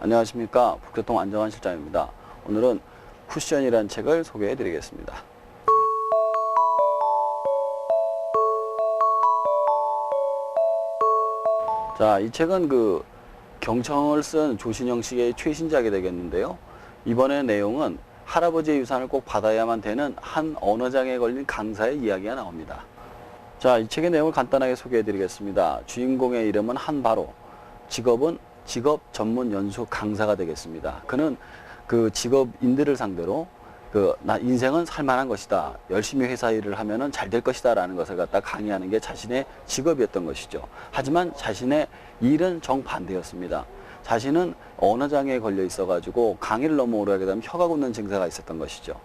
안녕하십니까. 북교통 안정환 실장입니다. 오늘은 쿠션이라는 책을 소개해 드리겠습니다. 자, 이 책은 경청을 쓴 조신영 씨의 최신작이 되겠는데요. 이번의 내용은 할아버지의 유산을 꼭 받아야만 되는 한 언어장애에 걸린 강사의 이야기가 나옵니다. 자, 이 책의 내용을 간단하게 소개해 드리겠습니다. 주인공의 이름은 한바로, 직업은 직업 전문 연수 강사가 되겠습니다. 그는 그 직업인들을 상대로 나 인생은 살만한 것이다, 열심히 회사 일을 하면은 잘 될 것이다 라는 것을 갖다 강의하는 게 자신의 직업이었던 것이죠. 하지만 자신의 일은 정반대였습니다. 자신은 언어장애에 걸려 있어 가지고 강의를 너무 오래 하게 되면 혀가 굳는 증세가 있었던 것이죠.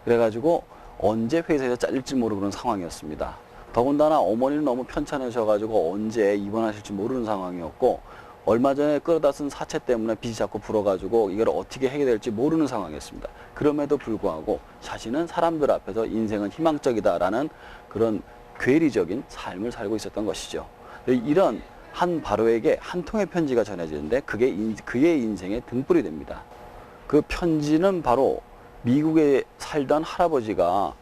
그래 가지고 언제 회사에서 잘릴지 모르는 그런 상황이었습니다. 더군다나 어머니는 너무 편찮으셔 가지고 언제 입원하실지 모르는 상황이었고, 얼마 전에 끌어다 쓴 사채 때문에 빚이 자꾸 불어가지고 이걸 어떻게 해결될지 모르는 상황이었습니다. 그럼에도 불구하고 자신은 사람들 앞에서 인생은 희망적이다라는 그런 괴리적인 삶을 살고 있었던 것이죠. 이런 한바로에게 한 통의 편지가 전해지는데 그게 그의 인생의 등불이 됩니다. 그 편지는 바로 미국에 살던 할아버지가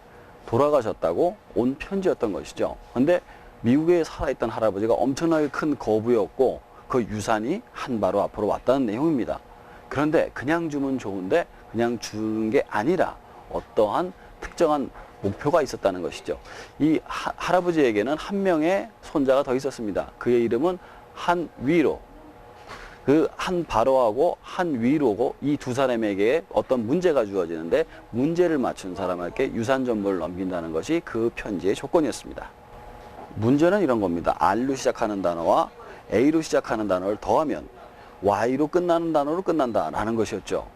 돌아가셨다고 온 편지였던 것이죠. 근데 미국에 살아있던 할아버지가 엄청나게 큰 거부였고 그 유산이 한바로 앞으로 왔다는 내용입니다. 그런데 그냥 주면 좋은데 그냥 주는 게 아니라 어떠한 특정한 목표가 있었다는 것이죠. 이 할아버지에게는 한 명의 손자가 더 있었습니다. 그의 이름은 한위로. 그 한바로하고 한위로고 이 두 사람에게 어떤 문제가 주어지는데 문제를 맞춘 사람에게 유산 전부를 넘긴다는 것이 그 편지의 조건이었습니다. 문제는 이런 겁니다. R로 시작하는 단어와 A로 시작하는 단어를 더하면 Y로 끝나는 단어로 끝난다라는 것이었죠.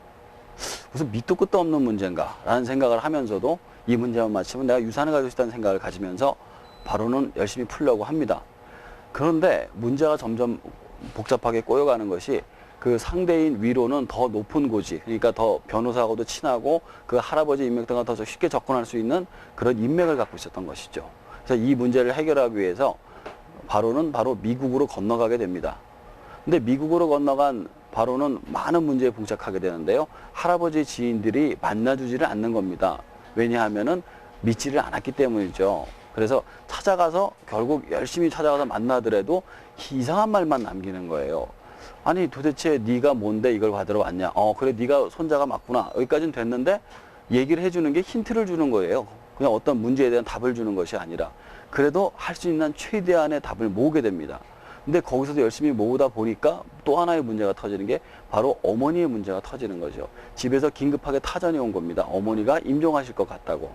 무슨 밑도 끝도 없는 문제인가 라는 생각을 하면서도 이 문제만 맞추면 내가 유산을 가지고 싶다는 생각을 가지면서 바로는 열심히 풀려고 합니다. 그런데 문제가 점점 복잡하게 꼬여가는 것이 그 상대인 위로는 더 높은 고지, 그러니까 더 변호사하고도 친하고 그 할아버지 인맥 등과 더 쉽게 접근할 수 있는 그런 인맥을 갖고 있었던 것이죠. 그래서 이 문제를 해결하기 위해서 바로는 바로 미국으로 건너가게 됩니다. 근데 미국으로 건너간 바로는 많은 문제에 봉착하게 되는데요. 할아버지 지인들이 만나주지를 않는 겁니다. 왜냐하면은 믿지를 않았기 때문이죠. 그래서 찾아가서 결국 열심히 찾아가서 만나더라도 이상한 말만 남기는 거예요. 아니 도대체 네가 뭔데 이걸 받으러 왔냐? 그래 네가 손자가 맞구나. 여기까지는 됐는데 얘기를 해주는 게 힌트를 주는 거예요. 그냥 어떤 문제에 대한 답을 주는 것이 아니라 그래도 할 수 있는 최대한의 답을 모으게 됩니다. 근데 거기서도 열심히 모으다 보니까 또 하나의 문제가 터지는 게 바로 어머니의 문제가 터지는 거죠. 집에서 긴급하게 타전이 온 겁니다. 어머니가 임종하실 것 같다고.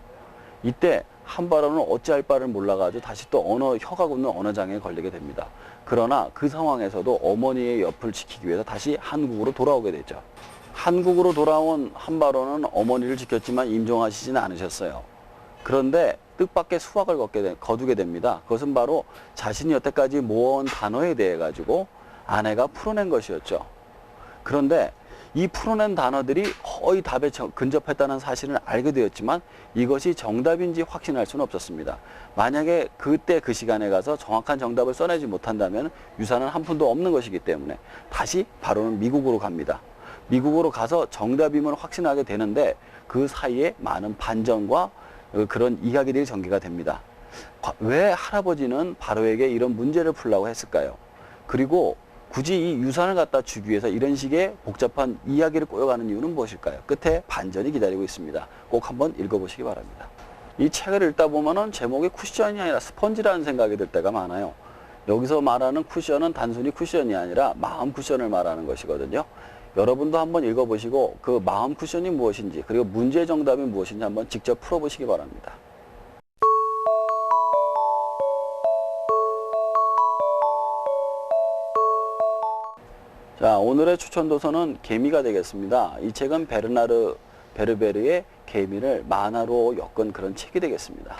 이때 한바로는 어찌할 바를 몰라가지고 다시 또 혀가 굳는 언어장애에 걸리게 됩니다. 그러나 그 상황에서도 어머니의 옆을 지키기 위해서 다시 한국으로 돌아오게 되죠. 한국으로 돌아온 한바로는 어머니를 지켰지만 임종하시지는 않으셨어요. 그런데 뜻밖의 수확을 거두게 됩니다. 그것은 바로 자신이 여태까지 모아온 단어에 대해 가지고 아내가 풀어낸 것이었죠. 그런데 이 풀어낸 단어들이 거의 답에 근접했다는 사실을 알게 되었지만 이것이 정답인지 확신할 수는 없었습니다. 만약에 그때 그 시간에 가서 정확한 정답을 써내지 못한다면 유산은 한 푼도 없는 것이기 때문에 다시 바로는 미국으로 갑니다. 미국으로 가서 정답임을 확신하게 되는데 그 사이에 많은 반전과 그런 이야기들이 전개가 됩니다. 왜 할아버지는 바로에게 이런 문제를 풀라고 했을까요? 그리고 굳이 이 유산을 갖다 주기 위해서 이런 식의 복잡한 이야기를 꼬여가는 이유는 무엇일까요? 끝에 반전이 기다리고 있습니다. 꼭 한번 읽어보시기 바랍니다. 이 책을 읽다 보면은 제목이 쿠션이 아니라 스펀지라는 생각이 들 때가 많아요. 여기서 말하는 쿠션은 단순히 쿠션이 아니라 마음 쿠션을 말하는 것이거든요. 여러분도 한번 읽어보시고 그 마음 쿠션이 무엇인지 그리고 문제의 정답이 무엇인지 한번 직접 풀어보시기 바랍니다. 자, 오늘의 추천 도서는 개미가 되겠습니다. 이 책은 베르나르 베르베르의 개미를 만화로 엮은 그런 책이 되겠습니다.